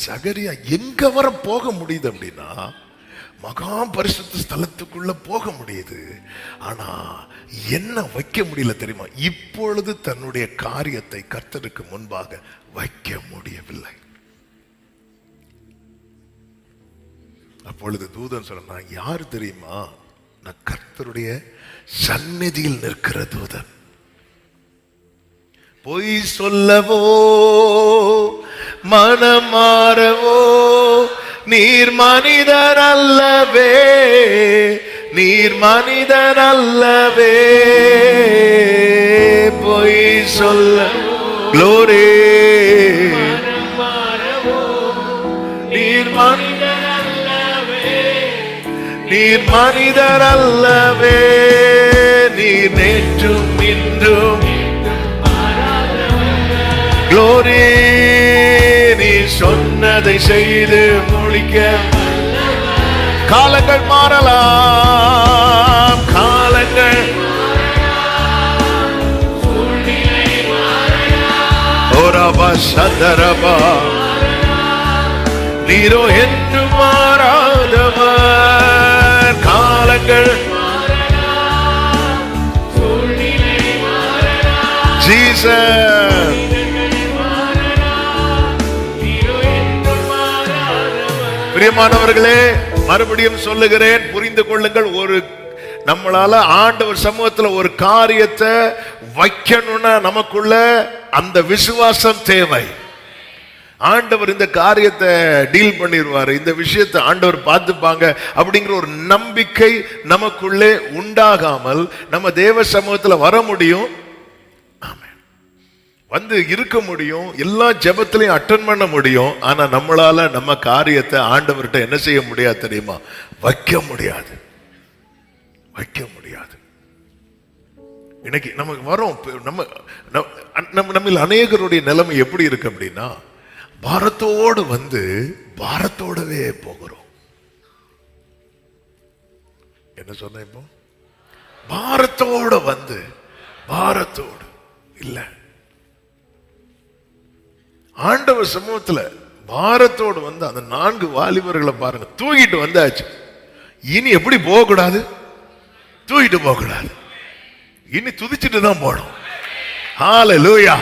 சகரியா எங்க வர போக முடியுது அப்படின்னா, மகா பரிசுத்த ஸ்தலத்துக்குள்ள போக முடியுது. ஆனா என்ன வைக்க முடியல தெரியுமா? இப்பொழுது தன்னுடைய காரியத்தை கர்த்தருக்கு முன்பாக வைக்க முடியவில்லை. அப்பொழுது தூதன் சொன்னா, யாரு தெரியுமா? நான் கர்த்தருடைய சந்நிதியில் நிற்கிற தூதன். பொய் சொல்லவோ மனம் மாறவோ நீர் மனிதர் அல்லவே, நீர் மனிதர் அல்லவே. பொய் சொல்ல க்ளோரி, நீர் மனிதர் அல்லவே, நீர் மனிதர் அல்லவே. நீர் நேற்றும் இன்றும் க்ளோரி, நீ சொன்னதை செய்து முடிக்க. காலங்கள் மாறலாம், காலங்கள் ஓரபா சதரபா, நீரோ என்று மாறாதவர். காலங்கள் ஜீசஸ். பிரியமானவர்களே, மறுபடியும் சொல்லுகிறேன், புரிந்து கொள்ளுங்கள். ஒரு நம்மளால ஆண்டவர் சமூகத்துல ஒரு காரியத்தை வைக்கணும்னா நமக்குள்ள அந்த விசுவாசம் தேவை. ஆண்டவர் இந்த காரியத்தை டீல் பண்ணிடுவாரு, இந்த விஷயத்தை ஆண்டவர் பார்த்துப்பாங்க அப்படிங்கிற ஒரு நம்பிக்கை நமக்குள்ளே உண்டாகாமல் நம்ம தேவ சமூகத்துல வர முடியும், வந்து இருக்க முடியும், எல்லா ஜெபத்திலையும் அட்டெண்ட் பண்ண முடியும். ஆனா நம்மளால நம்ம காரியத்தை ஆண்டவர்கிட்ட என்ன செய்ய முடியாது தெரியுமா? வைக்க முடியாது, வைக்க முடியாது. இன்னைக்கு நமக்கு வரும், நம்ம அநேகருடைய நிலைமை எப்படி இருக்கு அப்படின்னா, பாரத்தோடு வந்து பாரத்தோடவே போகிறோம். என்ன சொன்ன? இப்போ பாரத்தோட வந்து பாரத்தோடு இல்ல. ஆண்டவர் சமூகத்துல பாரத்தோடு வந்து அந்த 4 வாலிபர்களை பாருங்க, தூக்கிட்டு வந்தாச்சு. இனி எப்படி போக கூடாது? தூக்கிட்டு போக கூடாது, இனி துதிச்சுட்டு தான் போகணும். ஹல்லேலூயா.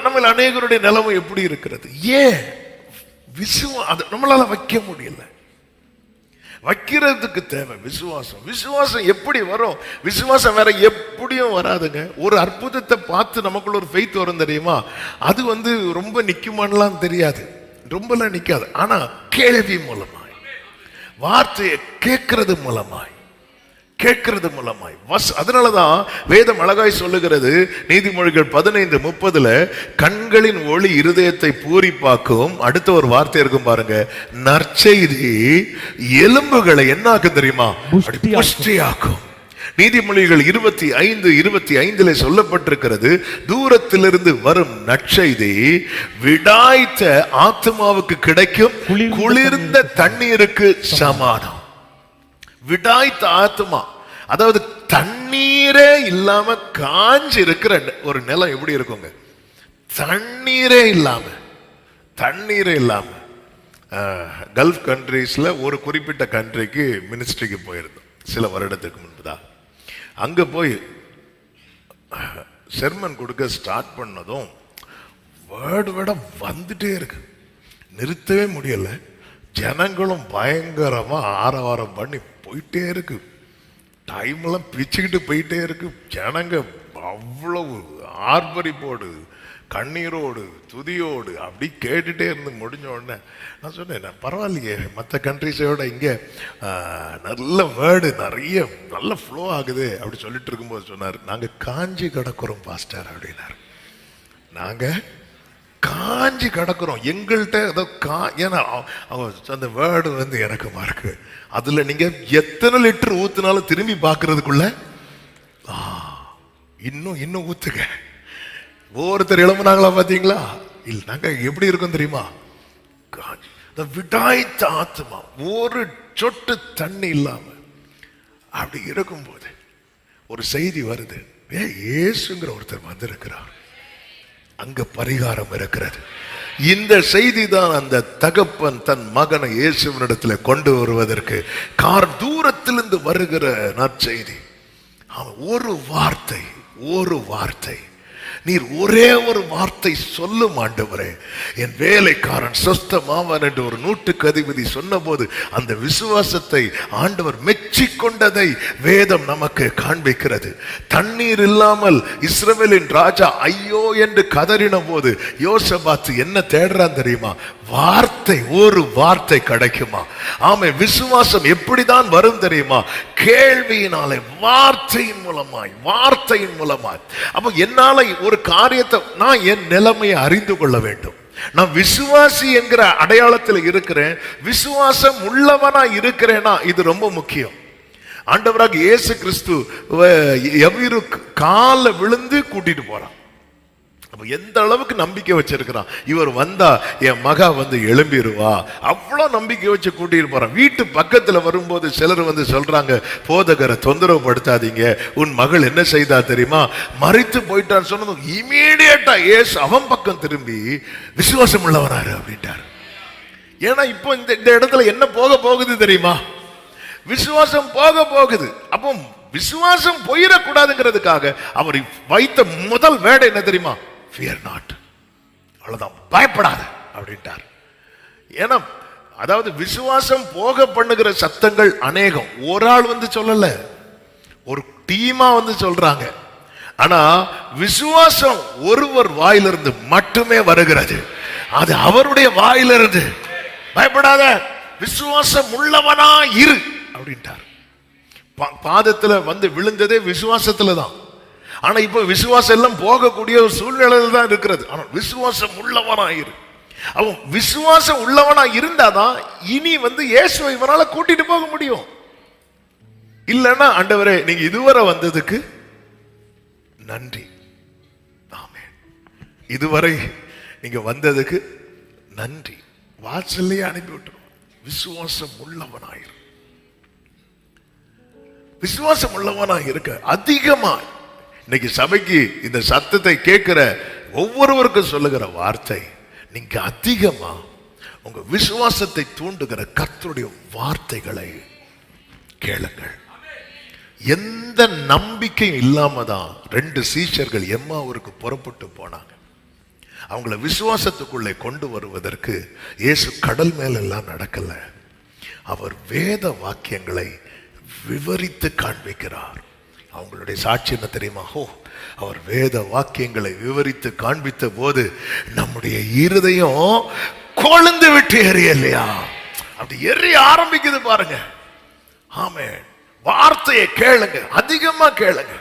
நம்ம அநேகருடைய நிலைமை எப்படி இருக்கிறது? ஏன் விசுவாசம் நம்மளால வைக்க முடியல? வைக்கிறதுக்கு தேவை விசுவாசம். விசுவாசம் எப்படி வரும்? விசுவாசம் வேற எப்படியும் வராதுங்க. ஒரு அற்புதத்தை பார்த்து நமக்குள்ள ஒரு ஃபெய்த் வரும் தெரியுமா? அது வந்து ரொம்ப நிக்குமான்லாம் தெரியாது, ரொம்பலாம் நிக்காது. ஆனா கேள்வி மூலமாய், வார்த்தையை கேட்கறது மூலமாய், கேட்கறது மூலமாய். அதனாலதான் வேதம் அழகாய் சொல்லுகிறது, நீதிமொழிகள் 15:30, கண்களின் ஒளி இருதயத்தை பூரிப்பாக்கும். அடுத்த ஒரு வார்த்தை இருக்கும் பாருங்க, நற்செய்தி எலும்புகளை என்னாக்கு தெரியுமா? புஷ்டியாக்கும். நீதிமொழிகள் 25:25 சொல்லப்பட்டிருக்கிறது, தூரத்திலிருந்து வரும் நற்செய்தி விடாய்த்த ஆத்மாவுக்கு கிடைக்கும் குளிர்ந்த தண்ணீருக்கு சமானம். விடாய்த்த ஆத்மா, அதாவது தண்ணீரே இல்லாம காஞ்சி இருக்கிற ஒரு நிலம் எப்படி இருக்குங்க? தண்ணீரே இல்லாம, தண்ணீரே இல்லாம. கல்ஃப் கண்ட்ரீஸ்ல ஒரு குறிப்பிட்ட கண்ட்ரிக்கு மினிஸ்ட்ரிக்கு போயிருந்தோம் சில வருடத்துக்கு முன்புதான். அங்க போய் செர்மன் கொடுக்க ஸ்டார்ட் பண்ணதும் வேர்டு வேர்டா வந்துட்டே இருக்கு, நிறுத்தவே முடியல. ஜனங்களும் பயங்கரமா ஆரவாரம் பண்ணி போயிட்டே இருக்கு, டைம் எல்லாம் பிச்சுக்கிட்டு போயிட்டே இருக்கு. ஜனங்க அவ்வளவு ஆர்ப்பரிப்போடு, கண்ணீரோடு, துதியோடு அப்படி கேட்டுட்டே இருந்து முடிஞ்ச உடனே நான் சொன்னேன், பரவாயில்லையே, மற்ற கண்ட்ரிஸோட இங்கே நல்ல வேர்டு நிறைய நல்ல ஃப்ளோ ஆகுது அப்படி சொல்லிட்டு இருக்கும்போது சொன்னார், நாங்கள் காஞ்சி கிடக்குறோம் பாஸ்டர் அப்படின்னாரு. நாங்கள் காஞ்சி கிடக்குறோம், எங்கள்கிட்ட ஏன்னா அந்த வேர்டு வந்து இறக்கமா இருக்கு. அதுல நீங்க எத்தனை லிட்டர் ஊத்துனாலும் திரும்பி பார்க்கறதுக்குள்ள இன்னும் ஊத்துங்க. ஒவ்வொருத்தர் எழும்புனாங்களா பாத்தீங்களா? இல்ல, நாங்க எப்படி இருக்கோம் தெரியுமா? விடாய்த்த ஆத்மா, ஒரு சொட்டு தண்ணி இல்லாம அப்படி இருக்கும்போது ஒரு செய்தி வருது, இயேசுங்கிற ஒருத்தர் வந்திருக்கிறார், அங்க பரிகாரம் இருக்கிறது. இந்த செய்தி தான் அந்த தகப்பன் தன் மகனை இயேசுவினிடத்தில் கொண்டு வருவதற்கு தூரத்திலிருந்து வருகிற நற்செய்தி. ஒரு வார்த்தை, ஒரு வார்த்தை, நீர் ஒரே ஒரு வார்த்தை சொல்லும் ஆண்டவரே, என் வேலைக்காரன் சொஸ்தமாவான் என்று ஒரு நூற்றுக்கு அதிபதி சொன்ன போது அந்த விசுவாசத்தை ஆண்டவர் மெச்சிக்கொண்டதை வேதம் நமக்கு காண்பிக்கிறது. தண்ணீர் இல்லாமல் இஸ்ரவேலின் ராஜா ஐயோ என்று கதறின போது யோசபாத்து என்ன தேடுறான் தெரியுமா? வார்த்தை, ஒரு வார்த்தை கிடைக்குமா? ஆமே, விசுவாசம் எப்படிதான் வரும் தெரியுமா? கேள்வியினாலே, வார்த்தையின் மூலமாய், வார்த்தையின் மூலமாய். அப்ப என்னால ஒரு காரியத்தை, நான் என் நிலைமையை அறிந்து கொள்ள வேண்டும். நான் விசுவாசி என்கிற அடையாளத்தில் இருக்கிறேன், விசுவாசம் உள்ளவனா இருக்கிறேனா, இது ரொம்ப முக்கியம். ஆண்டவராக இயேசு கிறிஸ்து எவ்விரு கால விழுந்து கூட்டிட்டு போறான். எந்த அளவுக்கு நம்பிக்கை வச்சிருக்கிறான், இவர் வந்தா என் மகா வந்து எழும்பிடுவா, அவ்வளவு நம்பிக்கை வச்சு கூட்டிட்டு போறான். வீட்டு பக்கத்துல வரும்போது சிலர் வந்து சொல்றாங்க, போதகரை தொந்தரவு படுத்தாதீங்க, உன் மகள் என்ன செய்தா தெரியுமா, மரித்து போயிட்டான்னு சொன்னதும் இமீடியட்டா ஏசு அவன் பக்கம் திரும்பி விசுவாசம் உள்ளவனாரு அப்படின்ட்டார். ஏன்னா இப்போ இந்த இடத்துல என்ன போக போகுது தெரியுமா? விசுவாசம் போக போகுது. அப்போ விசுவாசம் போயிடக்கூடாதுங்கிறதுக்காக அவர் வைத்த முதல் வேடை என்ன தெரியுமா? Fear not. அவ்வளவுதான், பயப்படாத அப்படின்ட்டார். ஏன்னா அதாவது விசுவாசம் போக பண்ணுகிற சத்தங்கள் அநேகம். ஒரு ஆள் வந்து சொல்லல, ஒரு டீமா வந்து சொல்றாங்க. ஆனா விசுவாசம் ஒருவர் வாயிலிருந்து மட்டுமே வருகிறது, அது அவருடைய வாயிலிருந்து. பயப்படாத, விசுவாசம் உள்ளவனா இரு அப்படின்ட்டார். பாதத்துல வந்து விழுந்ததே விசுவாசத்துல தான். ஆனா இப்ப விசுவாசம் எல்லாம் போகக்கூடிய ஒரு சூழ்நிலையில் தான் இருக்கிறது. ஆனா விசுவாசம் உள்ளவனா இரு. அவன் விசுவாசம் உள்ளவனா இருந்தாதான் இனி வந்து இயேசுவை இவனால கூட்டிட்டு போக முடியும். இல்லைன்னா ஆண்டவரே நீங்க இதுவரை வந்ததுக்கு நன்றி, ஆமென், இதுவரை நீங்க வந்ததுக்கு நன்றி, வாசல்லையே அனுப்பி விட்டுருவோம். விசுவாசம் உள்ளவனாயிரு. விசுவாசம் உள்ளவனா இருக்க அதிகமா இன்னைக்கு சபைக்கு இந்த சத்தத்தை கேட்கிற ஒவ்வொருவருக்கும் சொல்லுகிற வார்த்தை, நீங்க அதிகமா உங்க விசுவாசத்தை தூண்டுகிற கர்த்தருடைய வார்த்தைகளை கேளுங்கள். எந்த நம்பிக்கையும் இல்லாம தான் 2 சீஷர்கள் எம்மாவூருக்கு புறப்பட்டு போனாங்க. அவங்கள விசுவாசத்துக்குள்ளே கொண்டு வருவதற்கு இயேசு கடல் மேலெல்லாம் நடக்கல, அவர் வேத வாக்கியங்களை விவரித்து காண்பிக்கிறார். அவங்களுடைய சாட்சி என்ன தெரியுமா? அவர் வேத வாக்கியங்களை விவரித்து காண்பித்த போது நம்முடைய இருதயம் கொழுந்து விட்டு எரியலையா, அப்படி எரிய ஆரம்பிக்குது பாருங்க. ஆமென். வார்த்தையை கேளுங்க, அதிகமா கேளுங்க.